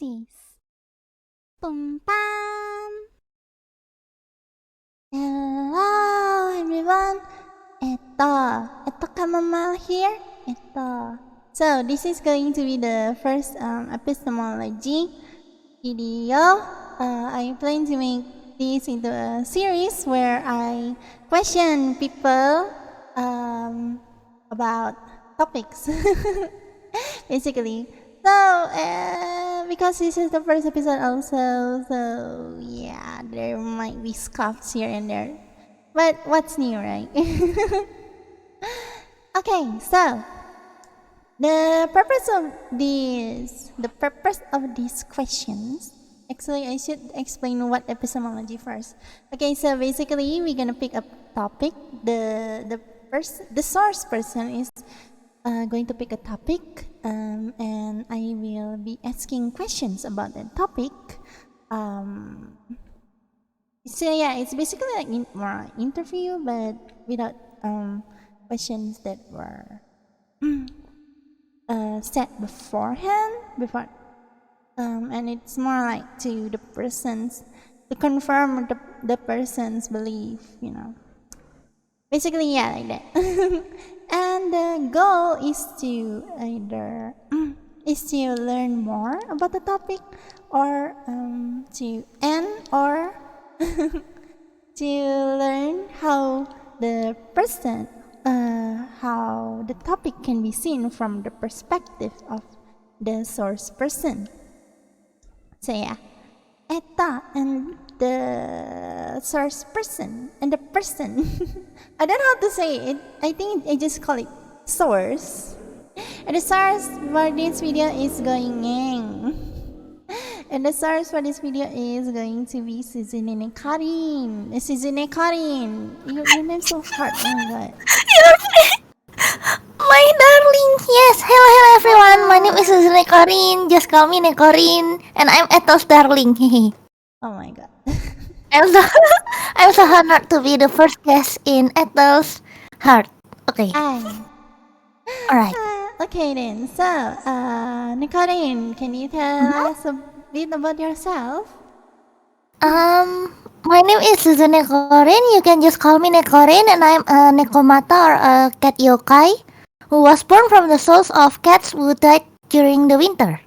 Pisces. Boom bam. Hello everyone. Ethel Chamomile here. Ethel. So this is going to be the first epistemology video. I plan to make this into a series where I question people about topics, basically. So, because this is the first episode also, so yeah, there might be scoffs here and there. But what's new, right? Okay, so the purpose of these questions. Actually, I should explain what epistemology first. Okay, so basically, we're gonna pick a topic. The source person is going to pick a topic, and I will be asking questions about that topic. So yeah, it's basically like more interview, but without questions that were set beforehand, and it's more like to confirm the person's belief, basically, yeah, like that. And the goal is to learn more about the topic, or to learn how the topic can be seen from the perspective of the source person. So yeah, Eta and the source person and the person. I don't know how to say it. I think I just call it source. And the source for this video is be Necorryn. Necorryn. Your name's so hard. Oh my god. My darling, yes. Hello everyone. My name is Necorryn. Just call me Necorryn, and I'm Ethel's darling. Oh my god. I'm so honored to be the first guest in Ethel's heart. Okay. Alright. Okay then. So, Necorryn, can you tell us a bit about yourself? My name is Necorryn. You can just call me Necorryn, and I'm a Nekomata, or a cat yokai who was born from the souls of cats who died during the winter.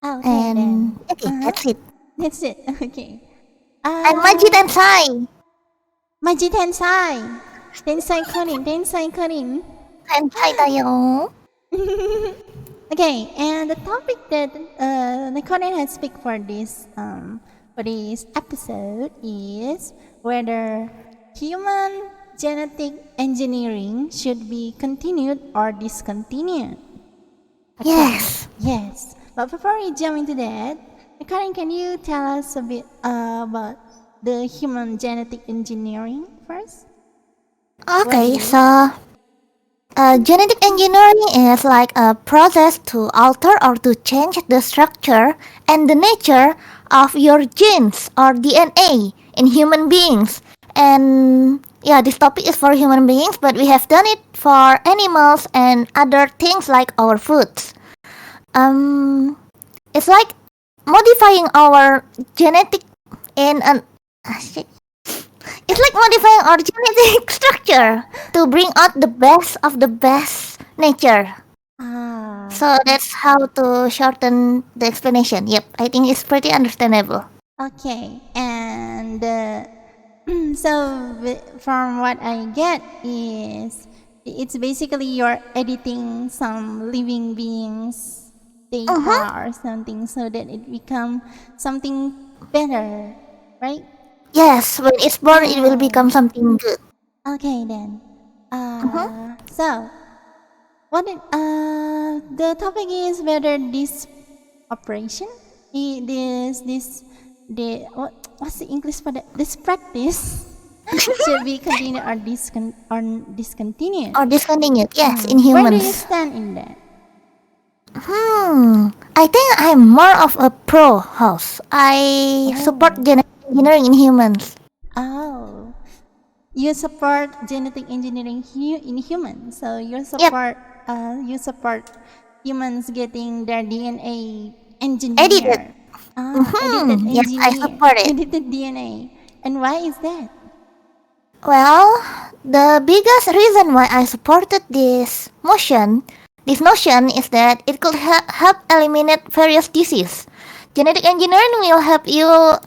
Okay, and then. okay, that's it. That's it. Okay. I'm Majid and Sai. Majid Tensai. Tensai Korin. Sai tayo. Okay, and the topic that Necorryn has picked for this episode is whether human genetic engineering should be continued or discontinued. Okay. Yes. But before we jump into that, Necorryn, can you tell us a bit about the human genetic engineering first? Okay, so genetic engineering is like a process to alter or to change the structure and the nature of your genes or DNA in human beings. And yeah, this topic is for human beings, but we have done it for animals and other things like our foods. It's like modifying our genetic in an It's like modifying our genetic structure to bring out the best of the best nature. So that's how to shorten the explanation. Yep, I think it's pretty understandable. Okay, and so from what I get is it's basically you're editing some living beings data or something so that it becomes something better, right? Yes, when it's born, it will become something good. Okay then. So the topic is whether this operation, what's the English for that? This practice should be continued or discontinued. Or discontinued, yes, in humans. Where do you stand in that? I think I'm more of a pro house. I support genetic engineering in humans. Oh, you support genetic engineering in humans. So you support humans getting their DNA engineer. Edited Yes, I engineer. support it. Edited DNA. And why is that? Well, the biggest reason why I supported this notion is that it could help eliminate various diseases. Genetic engineering will help you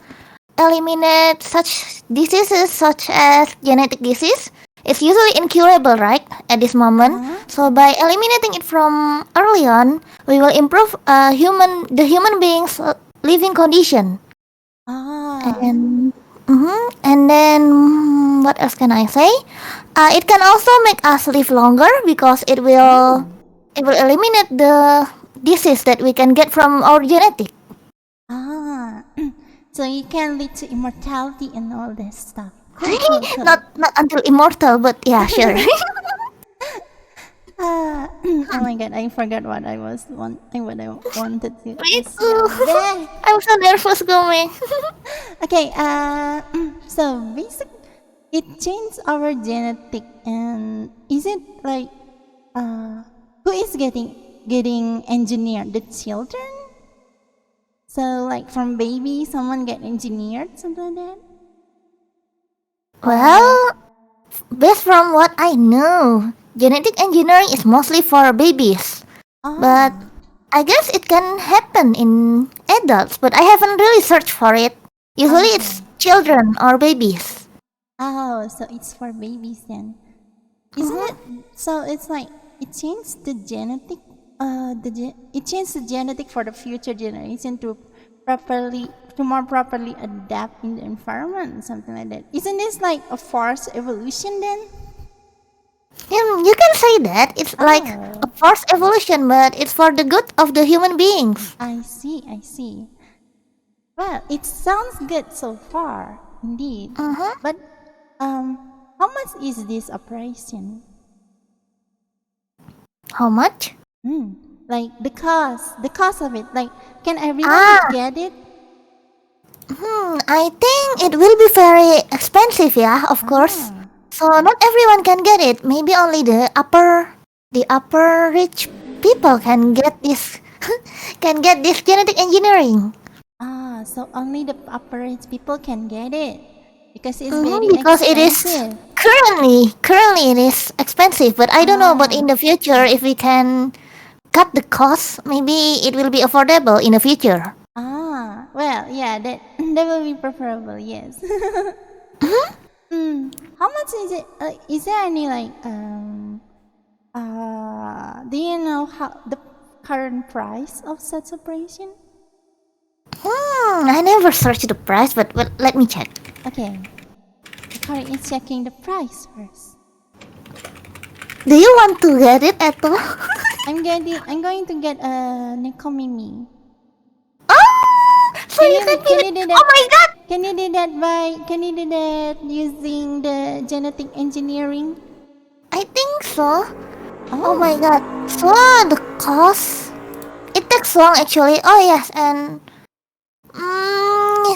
eliminate such diseases such as genetic disease. It's usually incurable, right, at this moment. So by eliminating it from early on, we will improve the human being's living condition. And and then what else can I say? It can also make us live longer because it will eliminate the disease that we can get from our genetic. So you can lead to immortality and all this stuff. Cool. Not until immortal, but yeah, sure. Oh my god, I forgot what I wanted to Me say. too. I'm so nervous going. Okay, so basically, it changed our genetic, and is it like, who is getting engineered? The children? So like from baby, someone get engineered, something like that? Well, based from what I know, genetic engineering is mostly for babies. But I guess it can happen in adults, but I haven't really searched for it. Usually it's children or babies. Oh, so it's for babies then. Isn't it? So it's like it changed the genetic, it changed the genetic for the future generation to more properly adapt in the environment, something like that. Isn't this like a forced evolution then? You can say that it's like a forced evolution, but it's for the good of the human beings. I see. Well, it sounds good so far, indeed. But how much is this operation? How much? Like the cost of it. Like, can everyone get it? I think it will be very expensive, yeah, of course. So not everyone can get it. Maybe only the upper rich people can get this genetic engineering. So only the upper rich people can get it because it's very Because it is expensive. currently it is expensive, but I don't know. But in the future, if we can cut the cost, maybe it will be affordable in the future. Well, yeah, that will be preferable. Yes. How much is it? Is there any like do you know how the current price of such operation? I never searched the price, but let me check. Okay, the current is checking the price first. Do you want to get it, Ethel? I'm going to get a Necorryn. So you can do that? Oh my god! Can you do that using the genetic engineering? I think so. Oh my god. So the cost, it takes long actually. Oh yes, and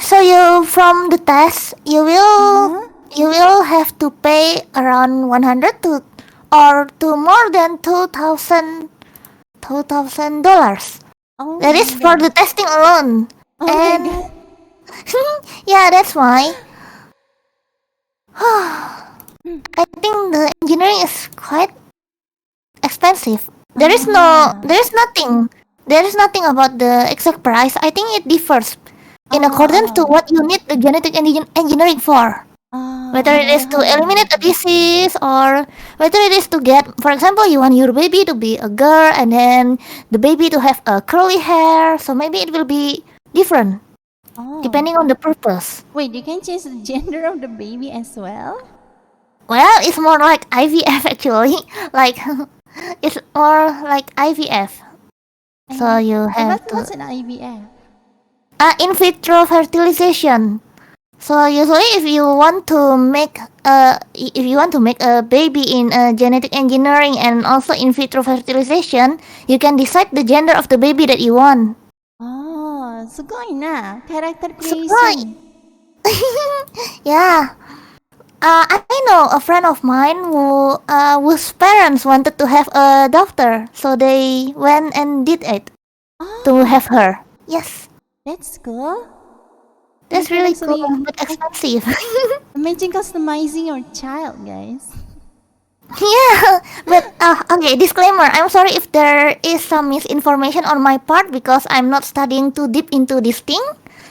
so you from the test you will have to pay around 100 to more than $2,000. That is for the testing alone. And yeah, that's why. I think the engineering is quite expensive. There is nothing about the exact price. I think it differs in accordance to what you need the genetic engineering for. Whether it is to eliminate a disease or whether it is to get, for example, you want your baby to be a girl and then the baby to have a curly hair. So maybe it will be different depending on the purpose. Wait, you can change the gender of the baby as well? Well, it's more like IVF actually. Like it's more like IVF. So you have what's an IVF? In vitro fertilization. So usually, if you want to make a baby in genetic engineering and also in vitro fertilization, you can decide the gender of the baby that you want. Sugoi na character creation. Sugoi. Yeah. I know a friend of mine whose parents wanted to have a daughter, so they went and did it to have her. Yes, That's cool. that's You can really cool, actually but expensive. imagine customizing your child, guys. Yeah, but okay, disclaimer. I'm sorry if there is some misinformation on my part because I'm not studying too deep into this thing,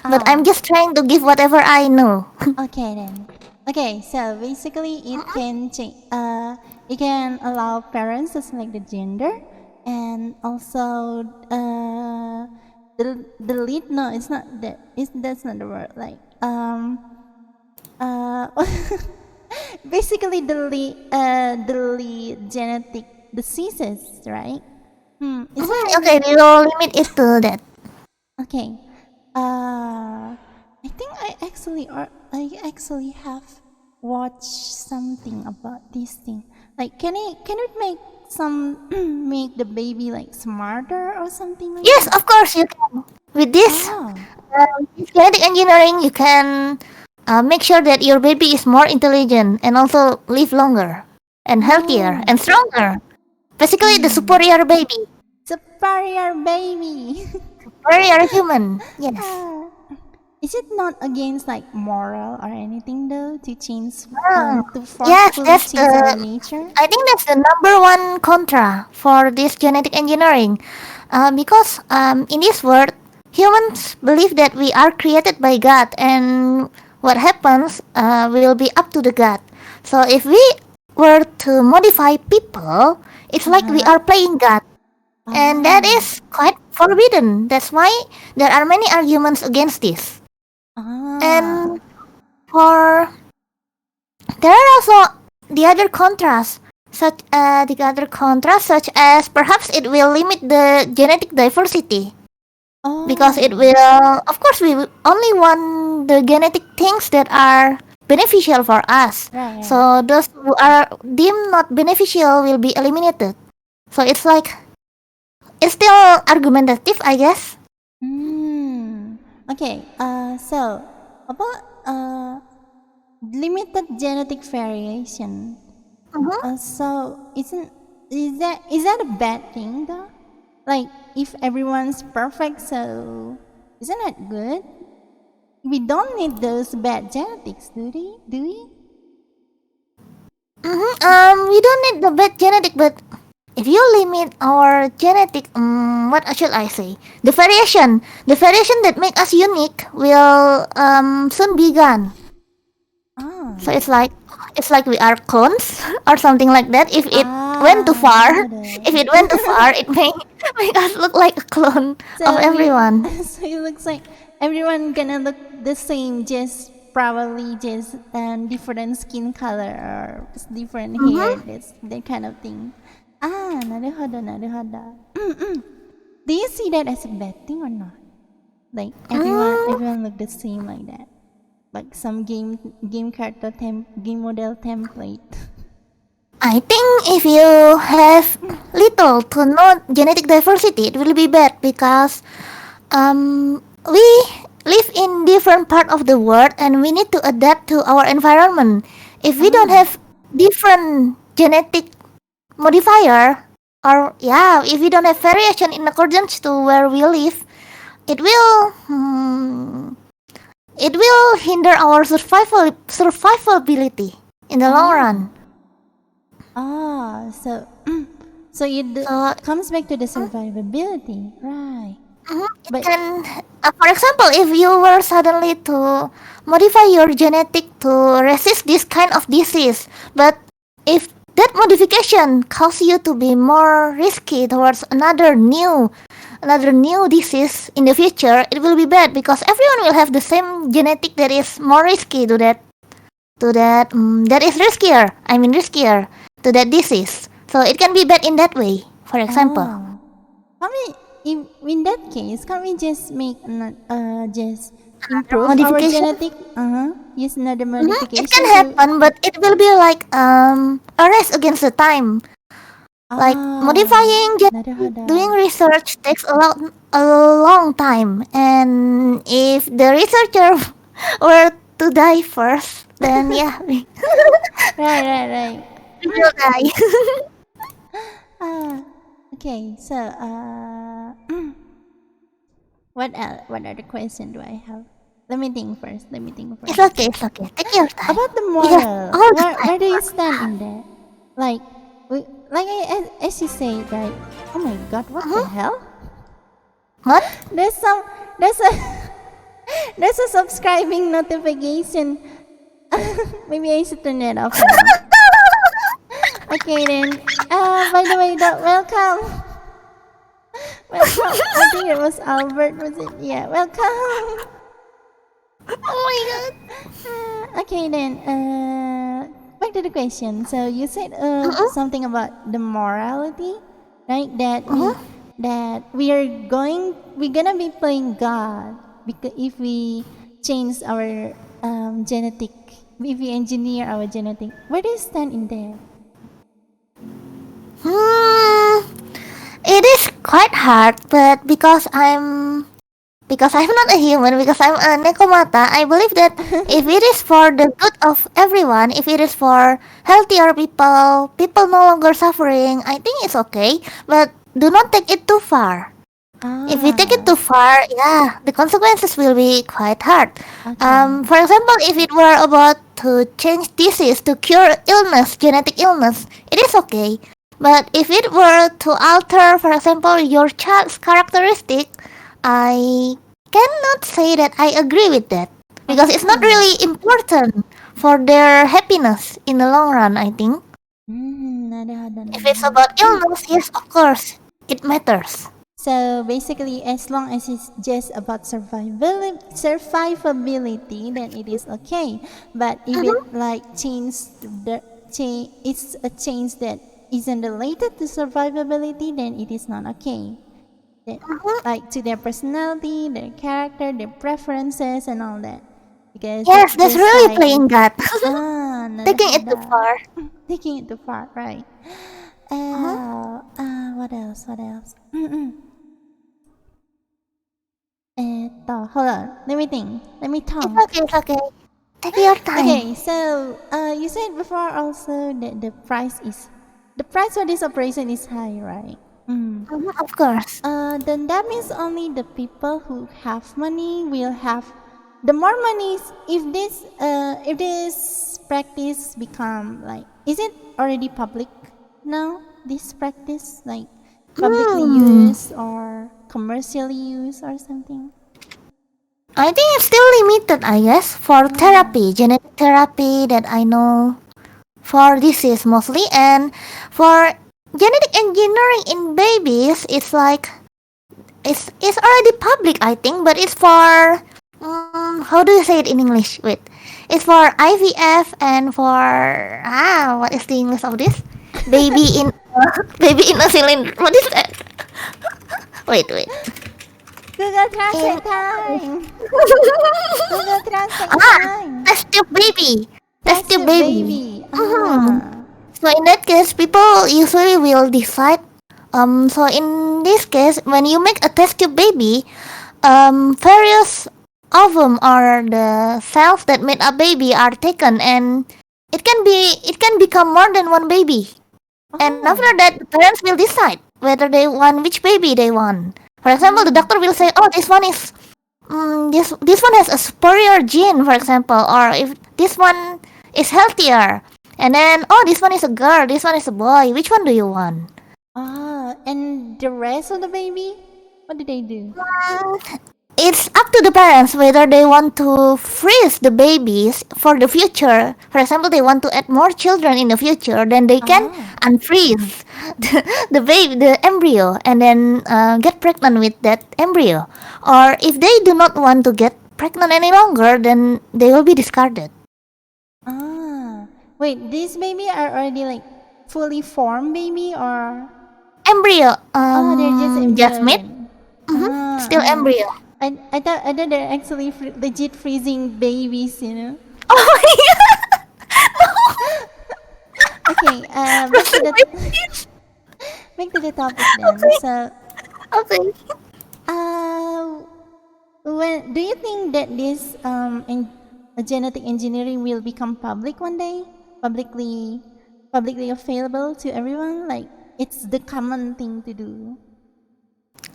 but I'm Ah, just trying to give whatever I know. okay then. Okay, so basically it can allow parents to select the gender and also delete, no, it's not that, that's not the word, like uh basically delete genetic diseases, right? Is Mhm, that okay, we will limit it to that. okay? I think I actually have watched something about this thing. Like, can it make some make the baby like smarter or something like Yes, that? of course you can. With Oh, this genetic engineering, you can make sure that your baby is more intelligent and also live longer and healthier oh, and stronger. Basically, the hmm, superior baby, superior baby. superior human. Yes. Ah, is it not against like moral or anything though to change Ah, to yes, forcefully that's the. change our nature? I think that's the number one contra for this genetic engineering, because in this world, humans believe that we are created by God, and what happens will be up to the God. So if we were to modify people, it's like we Uh-huh. are playing God, and that Ah. is quite forbidden. That's why there are many arguments against this. Ah. And for there are also the other contrast, such as perhaps it will limit the genetic diversity because it Oh. will, of course, we only want the genetic things that are beneficial for us. Right, right. So those who are deemed not beneficial will be eliminated. So it's still argumentative, I guess. Hmm. Okay. So about limited genetic variation. Mm-hmm. So is that a bad thing though? Like if everyone's perfect, so isn't that good? We don't need those bad genetics, do we? Do we? Mm-hmm. We don't need the bad genetic, but if you limit our genetic, what should I say? The variation that make us unique will soon be gone. Ah. So it's like we are clones or something like that. If it went too Ah, far, naruhodo. if it went too far, it may make us look like a clone of So we, everyone. so it looks like everyone gonna look the same, just probably just different skin color or different hair, Mm-hmm. that kind of thing. Ah, naruhodo, naruhodo. Do you see that as a bad thing or not? Like Mm, everyone look the same like that, like some game model template. I think if you have little to no genetic diversity, it will be bad because we live in different part of the world and we need to adapt to our environment. If we don't Ah, have different genetic modifier, or yeah, if we don't have variation in accordance to where we live, it will it will hinder our survivability in the long run. ah, so so So comes back to the survivability, right? It But can, for example, if you were suddenly to modify your genetic to resist this kind of disease, but if that modification causes you to be more risky towards another new disease in the future, it will be bad because everyone will have the same genetic that is more risky that is riskier. I mean riskier to that disease. So it can be bad in that way. For example. oh, I mean, in that case, can't we just just improve our Modification. genetic? Use another It can modification to. happen, but it will be like a race against the time. Like Ah, modifying, just doing naruhodo. research takes a long time, and if the researcher were to die first, then yeah, we Right, right, right. will die. Ah, okay. So, What else? What other question do I have? Let me think first. It's okay, it's okay. Take your time. About the We have moral, all the where do time. you stand in that? Like, as you say, right? Oh my God, what the hell? What? There's some, there's a, there's a subscribing notification. Maybe I should turn it off now. Okay then. By the way, welcome. Welcome. I think it was Albert, was it? Yeah, welcome. Oh my God. Okay then. Back to the question. So you said something about the morality, right? That we're gonna be playing God because if we change our genetic, if we engineer our genetic. Where do you stand in there? It is quite hard, but because I'm not a human, because I'm a Nekomata, I believe that if it is for the good of everyone, if it is for healthier people no longer suffering, I think it's okay. But do not take it too far. If we take it too far, yeah, the consequences will be quite hard. Okay. For example, if it were about to change disease to cure illness, genetic illness, it is okay. But if it were to alter, for example, your child's characteristic, I cannot say that I agree with that because it's not really important for their happiness in the long run, I think. If it's about illness, yes, of course, it matters. So basically, as long as it's just about survivability, then it is okay. But if it like it's a change that isn't related to survivability, then it is not okay. Like to their personality, their character, their preferences, and all that. Because Yes, that's just really like playing that. Taking it too nadahada. far. Taking it too far, right? What else? What else? Hold on. Let me think. Let me It's talk. okay, it's okay. Take your time. Okay, so you said before also that the price for this operation is high, right? Of course. Then that means only the people who have money will have the more money. If this practice become like, is it already public now? This practice like publicly used or commercially used or something? I think it's still limited, I guess, for therapy, genetic therapy that I know for disease mostly, and for genetic engineering in babies, it's like it's already public, I think, but it's for how do you say it in English? Wait, it's for IVF and for what is the English of this? Baby in baby in a cylinder. What is that? wait. Google Translate time. Google Translate time. Test tube baby. Test tube baby. Ah. So in that case, people usually will decide. So in this case, when you make a test tube baby, various ovum or the cells that made a baby are taken, and it can become more than one baby. And after that, the parents will decide whether they want which baby they want. For example, the doctor will say, "Oh, this one is this one has a superior gene," for example, or if this one is healthier. And then, oh, this one is a girl, this one is a boy. Which one do you want? And the rest of the baby, what do they do? It's up to the parents whether they want to freeze the babies for the future. For example, they want to add more children in the future, then they can unfreeze the baby, the embryo, and then get pregnant with that embryo. Or if they do not want to get pregnant any longer, then they will be discarded. Wait, these baby are already like fully formed baby or Embryo. they're just embryo. Just made. Still embryo. I thought they're actually legit freezing babies, you know. Oh yeah. Okay, back to the topic then. Okay. So, Okay. when do you think that this genetic engineering will become public one day, publicly available to everyone? Like it's the common thing to do.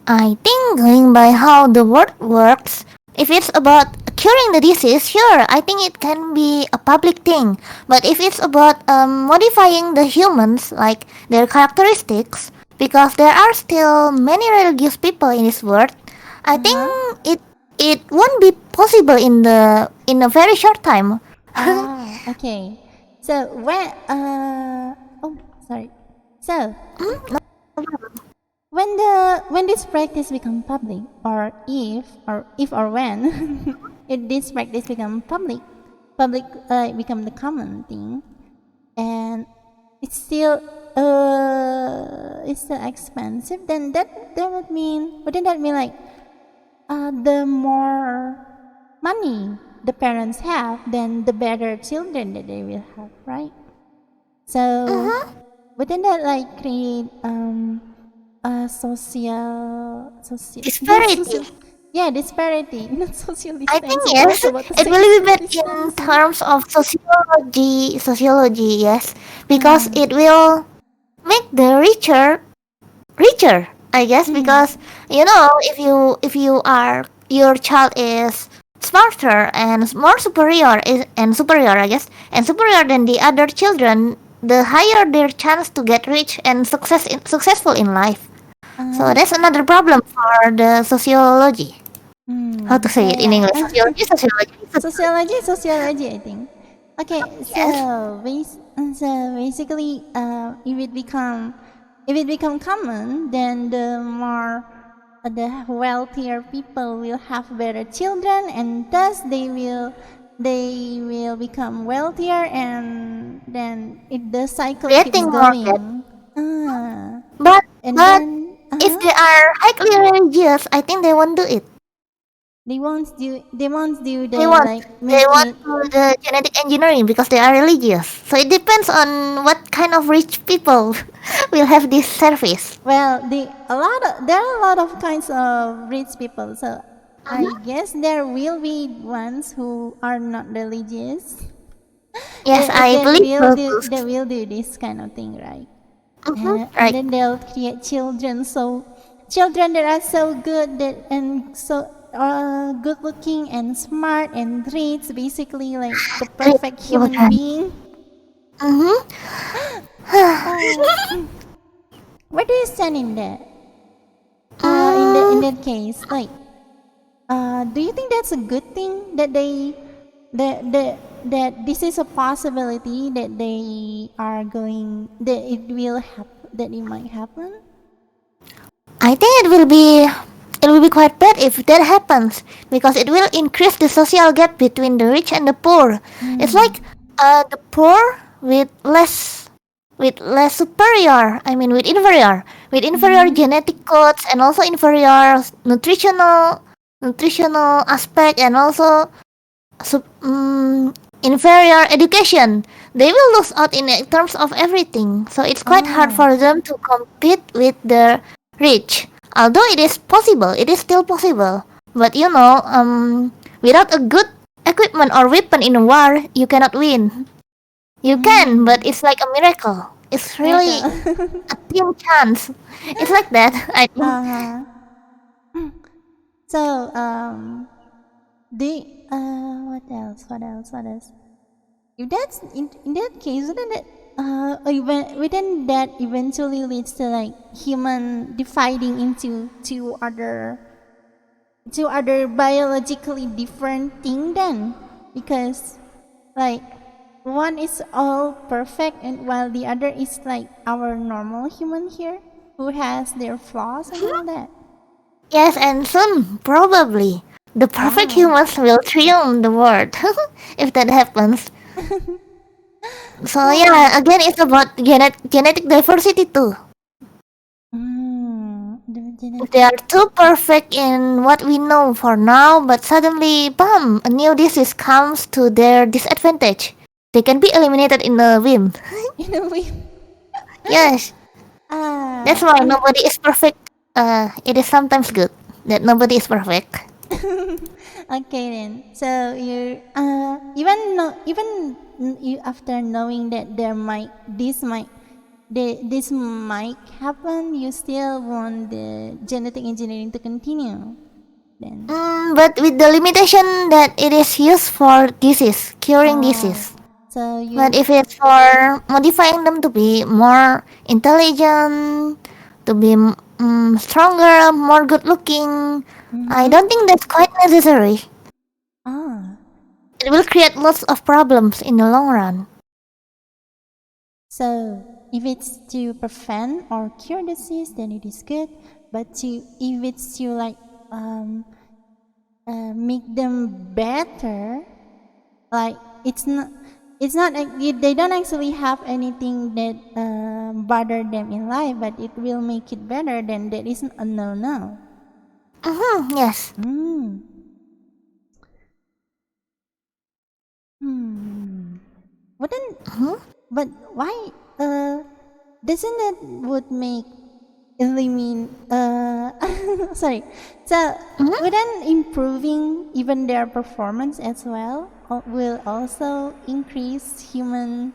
I think going by how the world works, if it's about curing the disease, sure, I think it can be a public thing. But if it's about modifying the humans, like their characteristics, because there are still many religious people in this world, I think it won't be possible in a very short time. Okay. So when oh sorry. So when this practice become public, or if or when if this practice become public become the common thing, and it's still expensive, then that would mean, wouldn't that mean like the more money the parents have, then the better children that they will have, right? So wouldn't that like create a social Disparity. disparity, not social I think distancing. yes, I was about to it say will be social bad in distancing. terms of sociology, yes, because it will make the richer, I guess, because if you are your child is smarter and more superior superior, I guess, and superior than the other children, the higher their chance to get rich and successful in life. So that's another problem for the sociology. How to say it in English? Yeah. Sociology, I think. Okay, Yes. so basically, if it become common, then the wealthier people will have better children, and thus they will become wealthier, and then the cycle keeps Creating more debt. going. But And but then if they are highly religious, I think they won't do it. they won't do They the won't. like They make won't it. do the genetic engineering because they are religious. So it depends on what kind of rich people will have this service. Well, there are a lot of kinds of rich people, so I guess there will be ones who are not religious. Yes, I believe so too. They will do this kind of thing, right? And Right. then they'll create children that are so good and so good looking and smart and rich, basically like the Rich perfect human children. being. Mm-hmm. Uh, where do you stand in that? In that case, like, do you think that's a good thing that that this is a possibility that they are going that it might happen? I think it will be quite bad if that happens because it will increase the social gap between the rich and the poor. It's like the poor with less superior. I mean with inferior genetic codes and also inferior nutritional aspect and also inferior education. They will lose out in terms of everything. So it's quite hard Oh, for them to compete with the rich. Although it is possible, it is still possible. But without a good equipment or weapon in a war, you cannot win. You can, but it's like a miracle. It's really miracle. a team chance. It's like that, I think. Uh-huh. So, what else? What else? What else? If that's in that case, wouldn't that wouldn't that eventually leads to like human dividing into two other biologically different thing then? Because like one is all perfect, and while the other is like our normal human here who has their flaws and all that. Yes, and soon, probably, the perfect Oh. humans will triumph the world if that happens. So Oh. yeah, again, it's about genetic diversity too. If they are too perfect in what we know for now, but suddenly, bam, a new disease comes to their disadvantage, they can be eliminated in a whim. In a way. Yes, that's why nobody is perfect. It is sometimes good that nobody is perfect. Okay then. So you even you after knowing that this might this might happen, you still want the genetic engineering to continue then. But with the limitation that it is used for disease, curing disease. So But if it's for modifying them to be more intelligent, to be stronger, more good looking, I don't think that's quite necessary. It will create lots of problems in the long run. So if it's to prevent or cure disease, then it is good. But if it's to like make them better, like it's not they don't actually have anything that bother them in life, but it will make it better, then that is a no. Yes. Wouldn't but why doesn't it would make sorry, so wouldn't improving even their performance as well will also increase human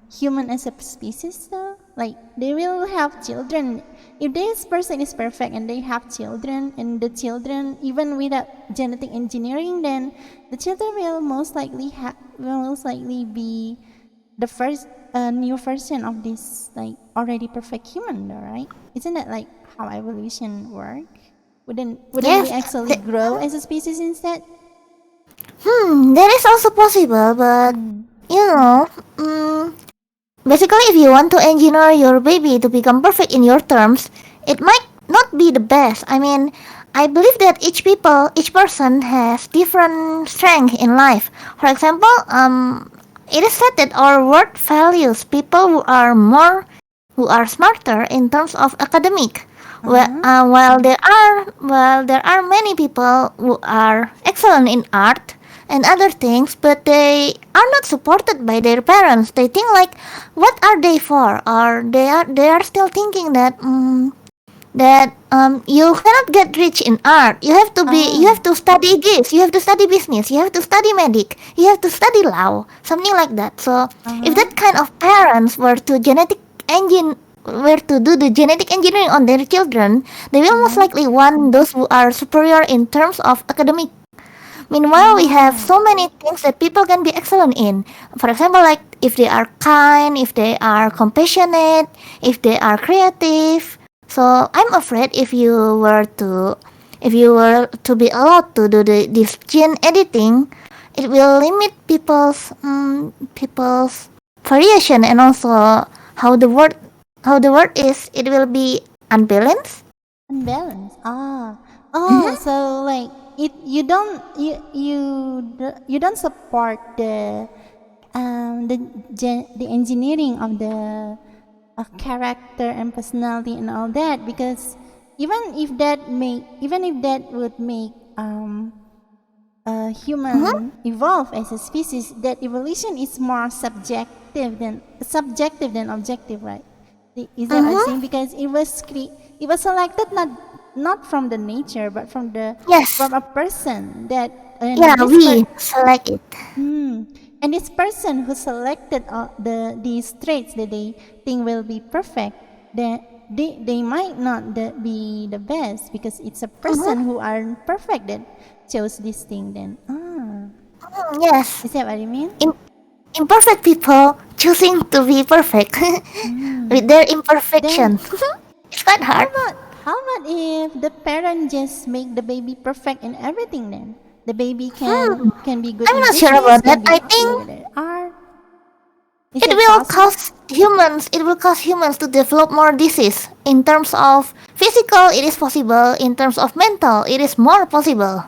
human as a species though? Like they will have children. If this person is perfect and they have children, and the children even without genetic engineering, then the children will most likely be the first new version of this like already perfect human though, right? Isn't that like how evolution work? Wouldn't Yes. we actually grow as a species instead? That is also possible, but basically, if you want to engineer your baby to become perfect in your terms, it might not be the best. I mean, I believe that each person has different strength in life. For example, it is said that our world values people who are smarter in terms of academic. While there are many people who are excellent in art and other things, but they are not supported by their parents. They think like, what are they for? Or they are still thinking that you cannot get rich in art. You have to study this. You have to study business. You have to study medic. You have to study law. Something like that. So if that kind of parents were to do the genetic engineering on their children, they will most likely want those who are superior in terms of academic. Meanwhile, we have so many things that people can be excellent in. For example, like if they are kind, if they are compassionate, if they are creative. So I'm afraid if you were to be allowed to do this gene editing, it will limit people's variation, and also how the world is. It will be unbalanced. So like you don't support the engineering of the character and personality and all that, because even if that would make a human evolve as a species, that evolution is more subjective than objective, right? Is that what I'm saying? Because it was selected not from the nature, but from a person that we select it. And this person who selected these traits that they think will be perfect, they might not be the best, because it's a person who aren't perfect that chose this thing. Then yes, is that what you mean? Imperfect people choosing to be perfect with their imperfection. It's quite hard. How about if the parent just make the baby perfect in everything? Then the baby can be good. I'm not sure about that. I think it will cause humans to develop more disease. In terms of physical, it is possible. In terms of mental, it is more possible.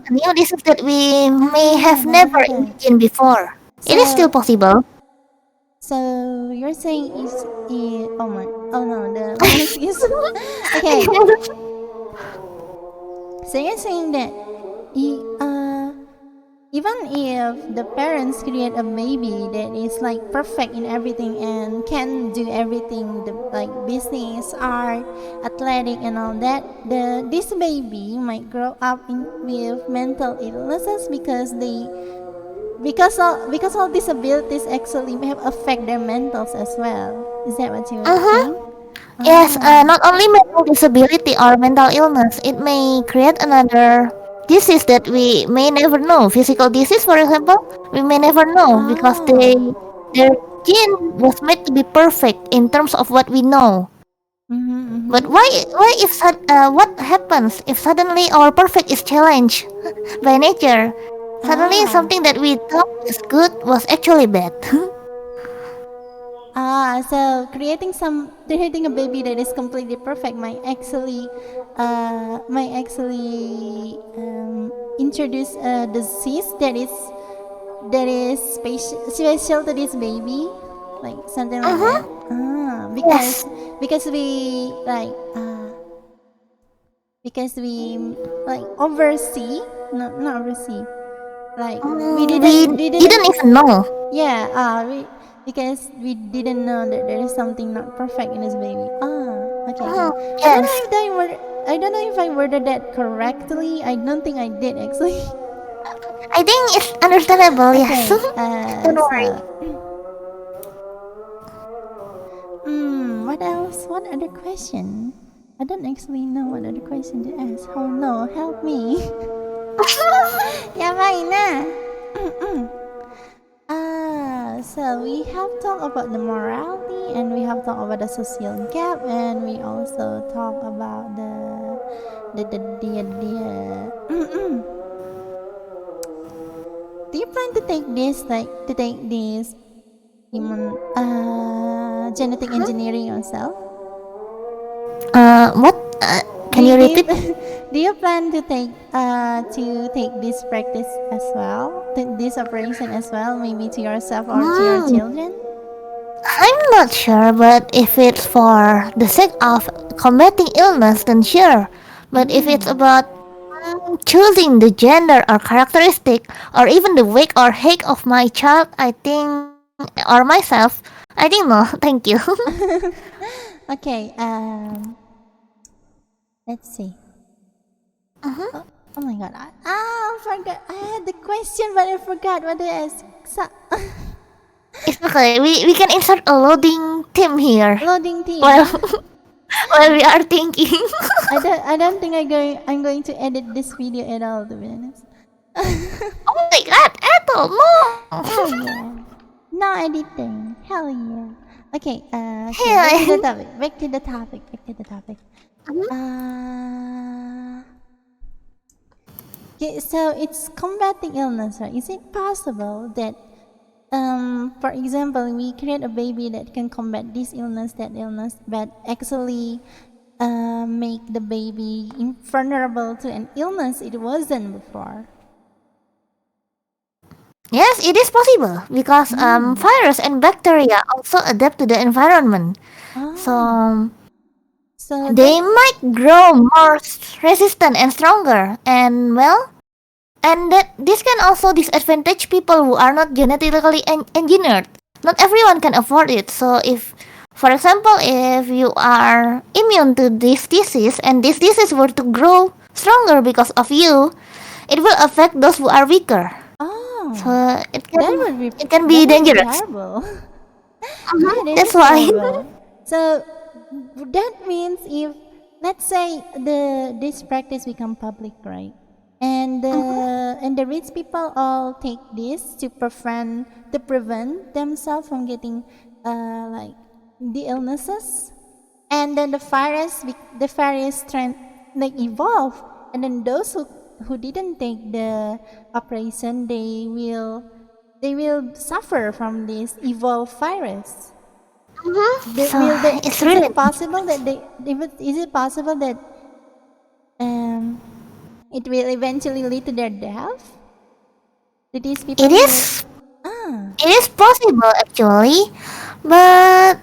New disease that we may have never imagined before. It is still possible. So you're saying the mic is okay. So you're saying that even if the parents create a baby that is like perfect in everything and can do everything, like business, art, athletic, and all that, this baby might grow up with mental illnesses because because all disabilities actually may have affect their mentals as well. Is that what you were saying? Yes, not only mental disability or mental illness, it may create another disease that we may never know. Physical disease, for example, we may never know because Oh. their gene was made to be perfect in terms of what we know. But why if what happens if suddenly our perfect is challenged by nature? Suddenly Ah. something that we thought is good was actually bad. So creating a baby that is completely perfect might actually introduce a disease that is special to this baby, like something like that. Yes. Because we like because we like oversee, not oversee, like We didn't even know. yeah, because we didn't know that there is something not perfect in this baby. Okay, okay. Yes. I don't know if I worded that correctly. I don't think I did actually. I think it's understandable, yes. Okay. Don't worry. What else? What other question? I don't actually know what other question to ask. Oh no, help me. Yapain na. So we have talked about the morality, and we have talked about the social gap, and we also talk about the do you plan to take this human genetic engineering yourself? What? Can you repeat? Do you plan to take this practice as well, this operation as well, maybe to yourself or to your children? I'm not sure, but if it's for the sake of combating illness, then sure. But if it's about choosing the gender or characteristic, or even the weight or height of my child, I think, or myself, I think no, thank you. Okay. Let's see. Oh my god. I forgot. I had the question, but I forgot what to ask. It's okay. We can insert a loading team here Loading team. while we are thinking. I don't think I'm going to edit this video at all, to be honest. Oh my god, Ethel, no! Hell yeah. No editing. Hell yeah. Okay, Yeah. back to the topic. Okay, so it's combating illness, right? Is it possible that, for example, we create a baby that can combat this illness, that illness, but actually make the baby vulnerable to an illness it wasn't before? Yes, it is possible because virus and bacteria also adapt to the environment. So So they might grow more resistant and stronger, and that this can also disadvantage people who are not genetically engineered. Not everyone can afford it. So if, for example, if you are immune to this disease and this disease were to grow stronger because of you, it will affect those who are weaker. So it can be dangerous. Terrible. That's why. So that means if, let's say, this practice become public, right? And the rich people all take this to prevent themselves from getting like the illnesses, and then the virus trend like evolve, and then those who didn't take the operation, they will suffer from this evolved virus. So it's really Possible that is it possible that it will eventually lead to their death? To these people? it is it is possible actually, but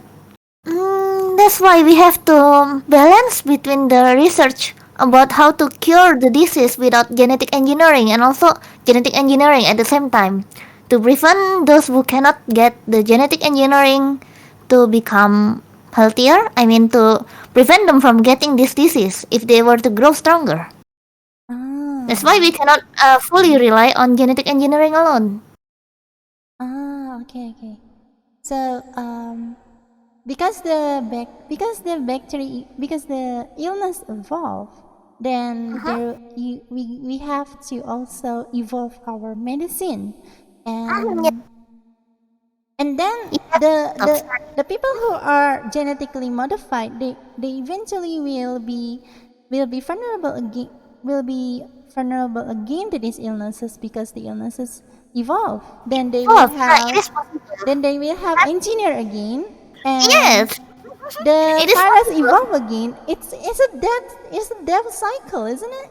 that's why we have to balance between the research about how to cure the disease without genetic engineering and also genetic engineering at the same time to prevent those who cannot get the genetic engineering to become healthier. I mean, to prevent them from getting this disease if they were to grow stronger. That's why we cannot fully rely on genetic engineering alone. Okay. So because the illness evolved, then we have to also evolve our medicine, Yeah. and then the Yes. the the people who are genetically modified, they eventually will be vulnerable again to these illnesses because the illnesses evolve. Then they will Oh, yeah, it have is possible. engineer again, and Yes, the it is virus possible. evolve again. It's a death cycle, isn't it?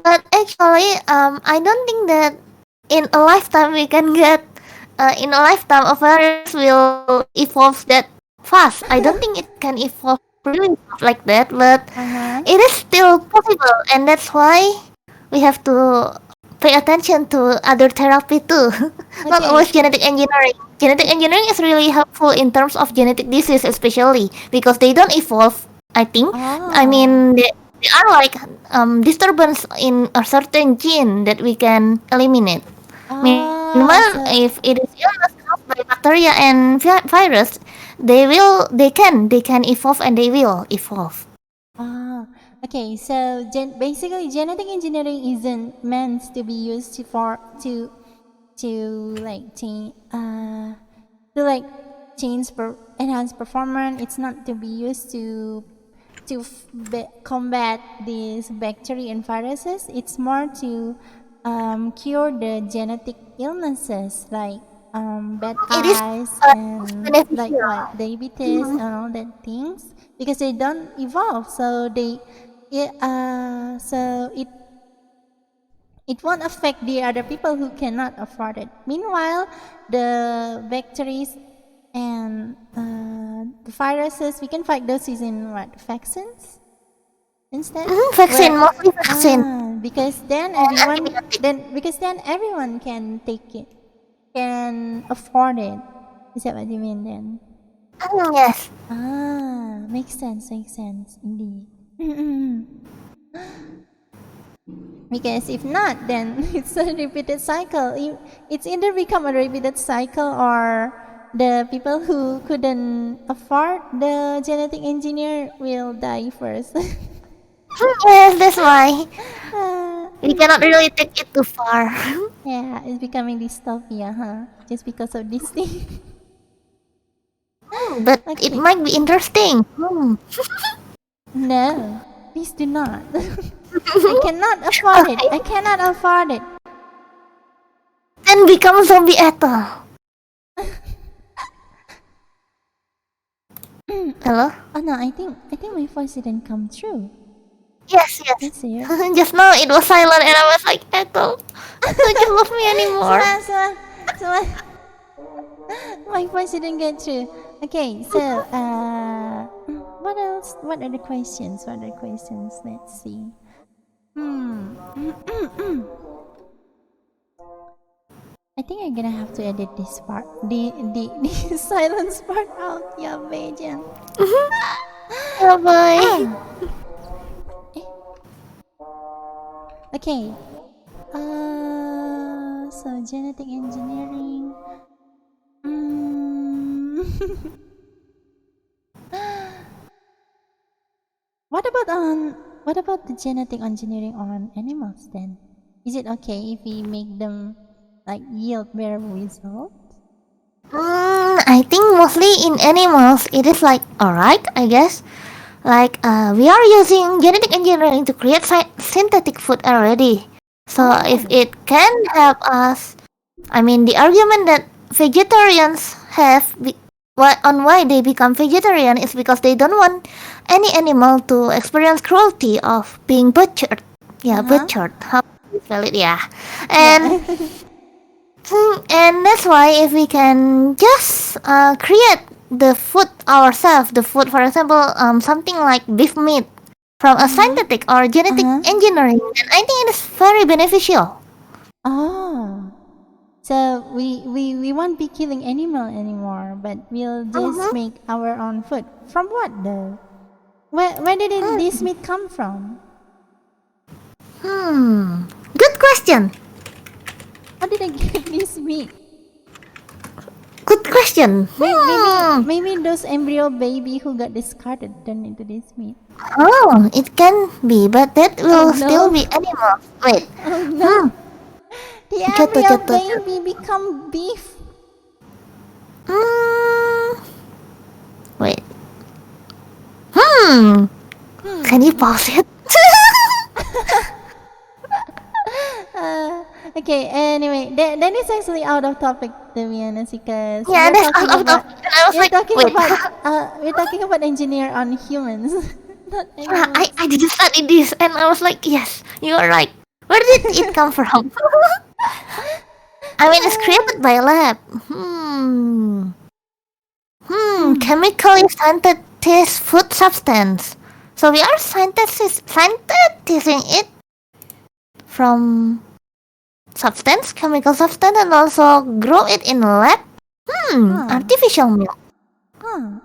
But actually, I don't think that in a lifetime we can get, in a lifetime a virus will evolve that fast. I don't think it can evolve really fast like that, but Uh-huh. it is still possible, and that's why we have to pay attention to other therapy too. Not Okay. always genetic engineering. Genetic engineering is really helpful in terms of genetic disease, especially because they don't evolve. I think. I Oh. mean, they are like disturbance in a certain gene that we can eliminate. Oh, Meanwhile, so if it is illness caused by bacteria and virus, they can evolve and they will evolve. ah, okay. So basically, genetic engineering isn't meant to be used to like change to like enhance performance. It's not to be used to combat these bacteria and viruses. It's more to cure the genetic illnesses like bad It is eyes most and like beneficial. what diabetes and all that things because they don't evolve. So it won't affect the other people who cannot afford it. Meanwhile, the bacteria and the viruses, we can fight those using what vaccines instead. Vaccine, Where mostly vaccine. because And antibiotic. then everyone can take it, can afford it. Is that what you mean then? Yes. Makes sense, indeed. Because if not, then it's a repeated cycle. It's either become a repeated cycle or the people who couldn't afford the genetic engineer will die first. Yes, that's why Uh, we cannot really take it too far. yeah, it's becoming dystopia, huh? Just because of this thing. But it Okay. might be interesting. No, please do not. I cannot afford it. Okay, I cannot afford it. then become zombie Ethel. Hello? Oh no, I think my voice didn't come through. Yes, yes. Let's see. Just now it was silent and I was like, Ethel, don't you love me anymore? So my voice didn't get through. Okay, so what else? What are the questions? Let's see. Hmm. I think I'm gonna have to edit this part. The silence part out. Yeah, Beijing. Bye bye. Eh, okay. So genetic engineering. Mm. what about the genetic engineering on animals then? Is it okay if we make them like yield better results? I think mostly in animals it is like alright, I guess. Like we are using genetic engineering to create synthetic food already. So if Oh. it can help us, I mean the argument that vegetarians have on why they become vegetarian is because they don't want any animal to experience cruelty of being butchered. Yeah, Uh-huh. butchered. How is valid? Yeah, and Yeah. and that's why if we can just create the food ourselves, the food, for example, something like beef meat from a synthetic or genetic Uh-huh. engineering, then I think it is very beneficial. Oh. So we won't be killing animal anymore, but we'll just Mm-hmm. make our own food. From what though? Where did this meat come from? Hmm. Good question. How did I get this meat? good question. Maybe those embryo baby who got discarded turned into this meat. Oh, it can be, but that will still no. be animal. Wait. Oh no. The Jatuh, embryo jatuh, baby become beef. Wait. Can you pause it? Okay, anyway, that is actually out of topic to be honest, because Yeah, that's out of topic. And I was like, wait. we're talking about engineer on humans, not Yeah, animals. I didn't study this, and I was like, yes, you are right. Where did it come from? I mean, it's created by a lab. Chemically synthesized food substance. So we are synthesizing it from chemical substance, and also grow it in a lab. Artificial milk.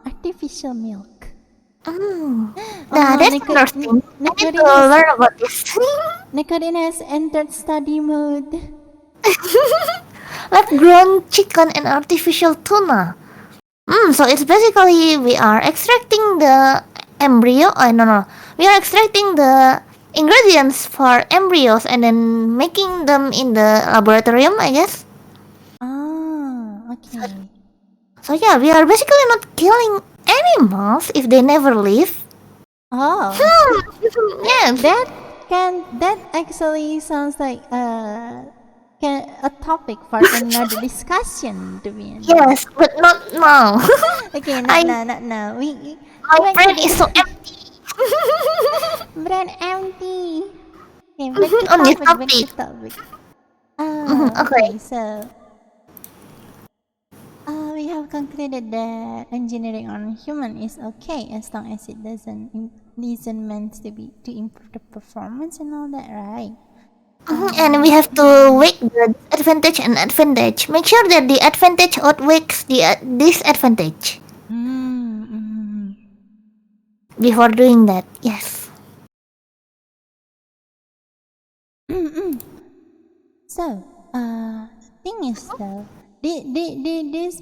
Artificial milk. Nah, that's interesting. I need to learn about this. Necorryn has entered study mode. Lab-grown chicken and artificial tuna. So it's basically we are extracting the embryo. No. We are extracting the ingredients for embryos and then making them in the laboratorium, I guess. Okay. So yeah, we are basically not killing animals if they never live. Oh. Yes. That actually sounds like a topic for another discussion, to be honest. Yes, but not now. Okay, not now. My brain is so empty. Brain empty. Okay, back to topic. Okay, so we have concluded that engineering on human is okay as long as it isn't meant to improve the performance and all that, right? And we have to weigh the advantage and advantage. Make sure that the advantage outweighs the disadvantage. Before doing that, yes. So, the thing is though, this.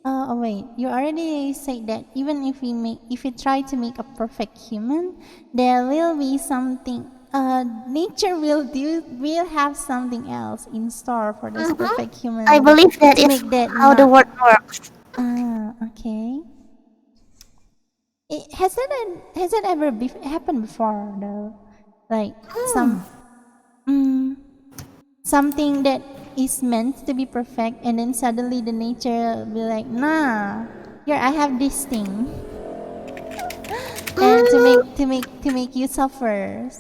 Oh wait, you already said that even if we try to make a perfect human, there will be something. Nature will have something else in store for this perfect human. I believe that is how the world works. Okay. Has it ever happened before though? Like something that is meant to be perfect, and then suddenly the nature will be like, nah, here I have this thing, and to make you suffer,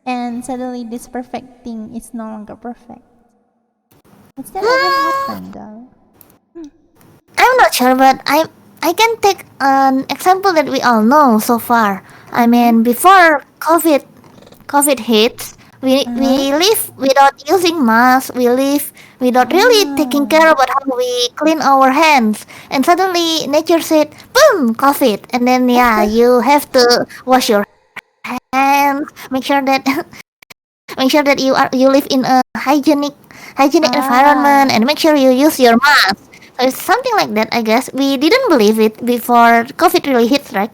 and suddenly this perfect thing is no longer perfect. Has that ever happened though? I'm not sure, but I can take an example that we all know so far. I mean, before COVID hits, we live without using masks. We live without really taking care about how we clean our hands. And suddenly nature said, boom, COVID. And then you have to wash your hands. Make sure that you live in a hygienic environment, and make sure you use your mask. So it's something like that, I guess. We didn't believe it before COVID really hits, right?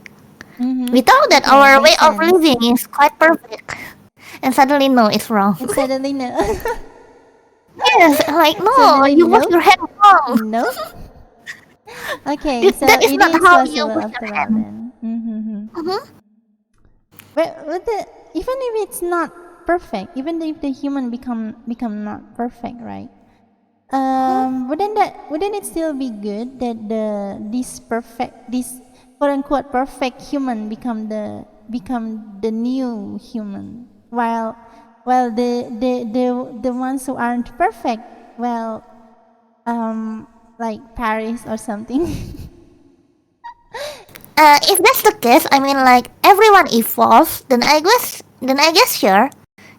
We thought that our way of living is quite perfect. And suddenly, no, it's wrong. And suddenly, no. Yes, like, no, Suddenly, you wash your hand wrong. No. Okay, so that is it not is how you possible wash after your all hand. then. But even if it's not perfect, even if the human become not perfect, right? Wouldn't it still be good that this quote unquote perfect human become the new human, while the ones who aren't perfect, well, like Paris or something. If that's the case, I mean, like, everyone evolves, then I guess sure,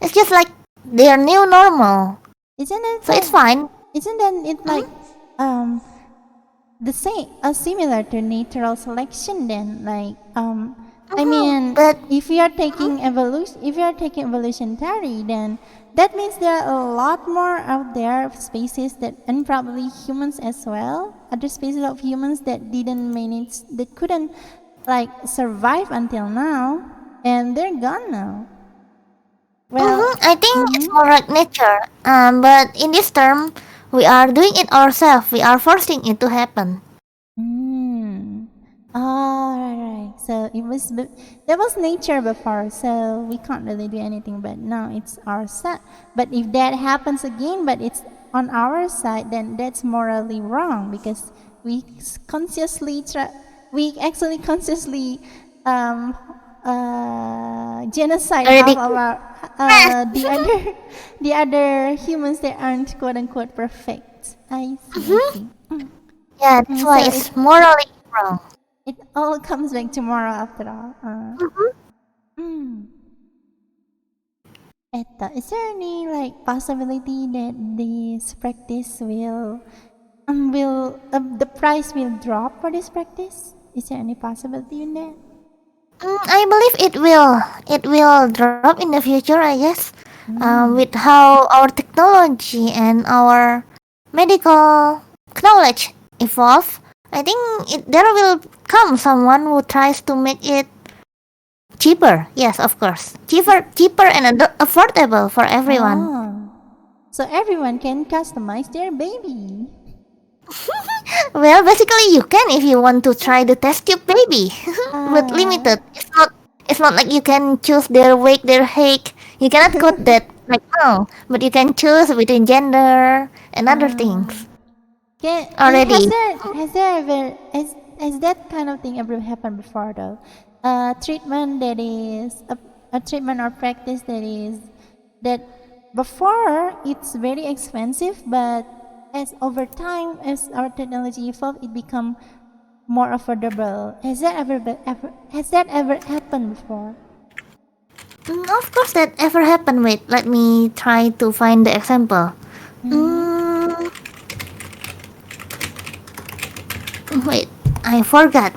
it's just like their new normal. Isn't it? So it's fine. Isn't it like the same, similar to natural selection then? Like I mean, But if you are taking evolutionary, then that means there are a lot more out there of species that, and probably humans as well, other species of humans that didn't manage, that couldn't like survive until now, and they're gone now. Well, I think it's mm-hmm. more like nature. But in this term, we are doing it ourselves. We are forcing it to happen. Mm. Oh, right. So there was nature before, so we can't really do anything. But now it's our side. But if that happens again, but it's on our side, then that's morally wrong because we actually consciously um, genocide half Already. of our the other the other humans that aren't quote unquote perfect. I see. I see. Yeah, that's So why it's morally wrong. it all comes back to moral after all. Mhm. Mm. Etta, is there any like possibility that this practice will the price will drop for this practice? Is there any possibility in that? I believe it will. It will drop in the future, I guess. With Mm. how our technology and our medical knowledge evolve, I think there will come someone who tries to make it cheaper. Yes, of course, cheaper and affordable for everyone. Oh, so everyone can customize their baby. Well, basically, you can if you want to try the test tube baby, but Ah, limited. It's not. It's not like you can choose their weight, their height. You cannot code that like no, but you can choose between gender and other ah. things Has already. has that kind of thing ever happened before though? Treatment that is a treatment or practice that before it's very expensive, but as over time as our technology evolved, it become more affordable. Has that ever happened before? Of course, that ever happened. Wait, let me try to find the example. Mm-hmm. Mm, wait, I forgot.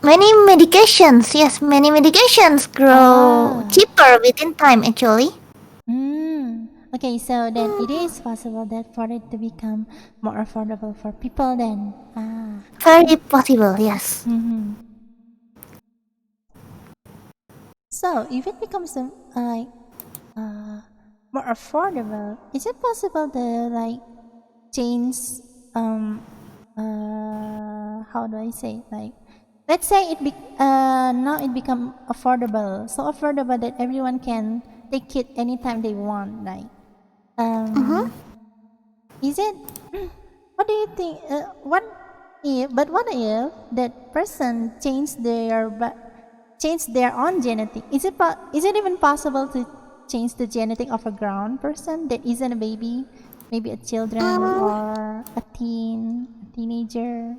Many medications, yes, many medications grow Ah. cheaper within time actually. Mm. Okay, so then it is possible that for it to become more affordable for people then. Ah. Very possible, yes. Mm-hmm. So if it becomes like uh, more affordable, is it possible to like change how do I say, like let's say now it become affordable, so affordable that everyone can take it anytime they want, like Mm-hmm. um is it what do you think what if that person change their own genetic? Is it even possible to change the genetic of a grown person that isn't a baby, maybe a children Mm, or a teenager?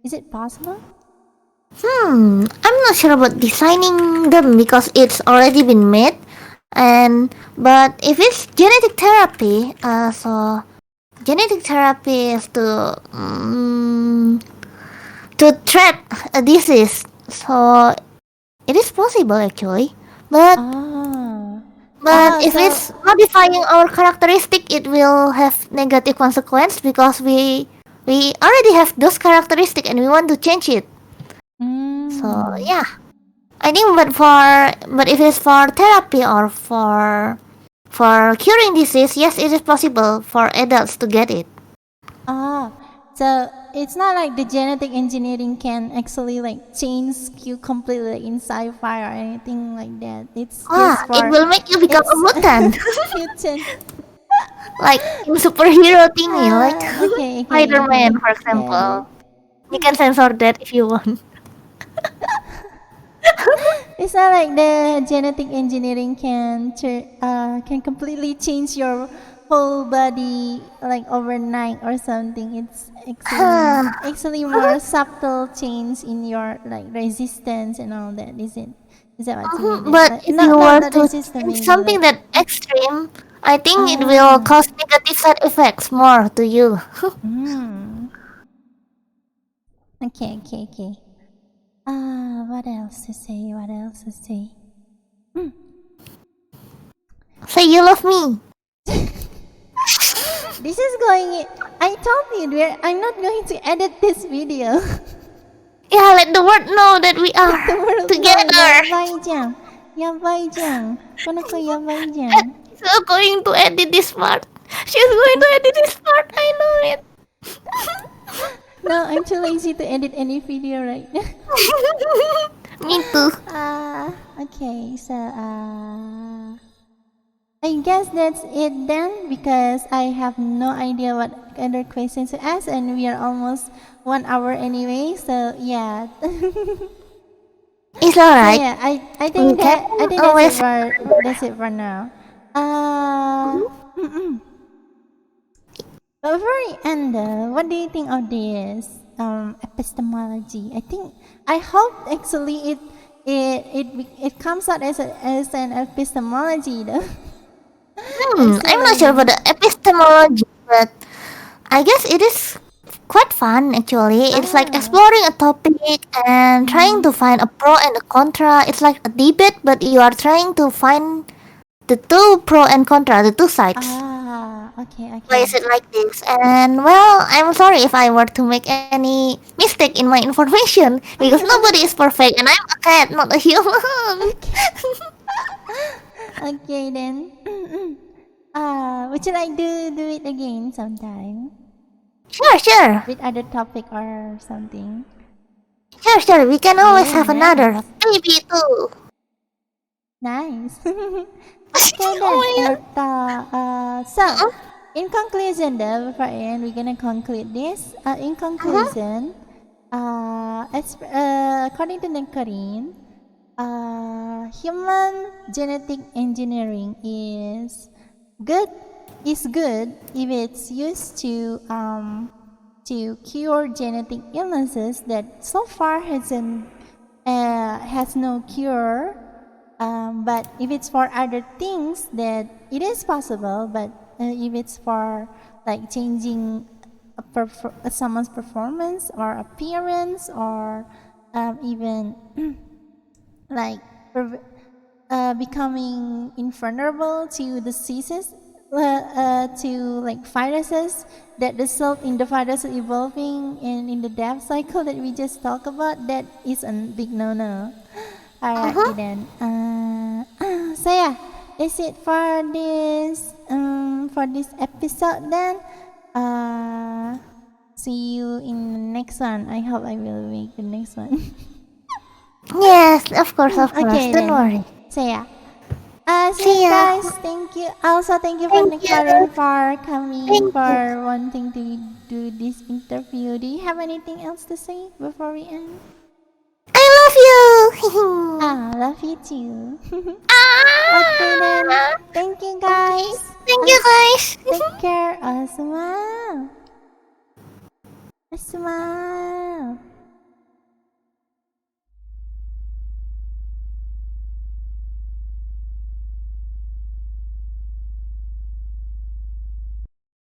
Is it possible? I'm not sure about designing them because it's already been made. And but if it's genetic therapy, so genetic therapy is to treat a disease. So it is possible actually. But Ah. but if So it's modifying our characteristic, it will have negative consequence because we already have those characteristic and we want to change it. So mm, yeah, I think but if it's for therapy or for curing disease, yes, it is possible for adults to get it. ah, so it's not like the genetic engineering can actually like change you completely like in sci-fi or anything like that. It's Ah, just it for will make you become a it's mutant, mutant. like in superhero thingy, like Okay, okay, okay. Spider-Man, for Get it. example. You can censor that if you want. It's not like the genetic engineering can completely change your whole body like overnight or something. It's actually more subtle change in your like resistance and all that. Is that what you mean? But Like, if you were not to resistance, change maybe something like that extreme, I think it will ah. cause negative side effects more to you. Hmm. Okay, okay, okay. What else to say? What else to say? Say you love me. This is going. I told you, dear, I'm not going to edit this video. Yeah, let the world know that we are together. やばいじゃん。この子やばいじゃん。She's going to edit this part. She's going to edit this part. I know it. No, I'm too lazy to edit any video right now. Me too. Okay, so I guess that's it then, because I have no idea what other questions to ask, and we are almost 1 hour anyway. So yeah. It's alright. So yeah, I think that's it for now. But before we end, what do you think of this epistemology? I hope actually it comes out as an epistemology though. I'm not sure about the epistemology, but I guess it is quite fun actually. It's like exploring a topic and trying to find a pro and a contra. It's like a debate, but you are trying to find the two pro and contra, the two sides. Okay. Why is it like this? And well, I'm sorry if I were to make any mistake in my information, because nobody is perfect and I'm a cat, not a human. Okay then. Would you like to do it again sometime? Sure. With other topic or something? Sure. We can always have nice. another. Maybe too. Nice. Okay then, so in conclusion though, before I end, we're gonna conclude this. In conclusion, according to Necorryn, human genetic engineering is good if it's used to cure genetic illnesses that so far has no cure. But if it's for other things, that it is possible. But if it's for like changing someone's performance or appearance, or even like becoming invulnerable to diseases, to like viruses that result in the virus evolving and in the death cycle that we just talked about, that is a big no-no. Alright then. So yeah, that's it for this episode then. See you in the next one. I hope I will make the next one. Yes, of course. Okay, Don't worry. So yeah. See you guys. Thank you. Also, thank you for Necorryn for coming, for wanting to do this interview. Do you have anything else to say before we end? I love you. Love you too. Okay then. Thank you guys. Thank you guys. Take care. Smile.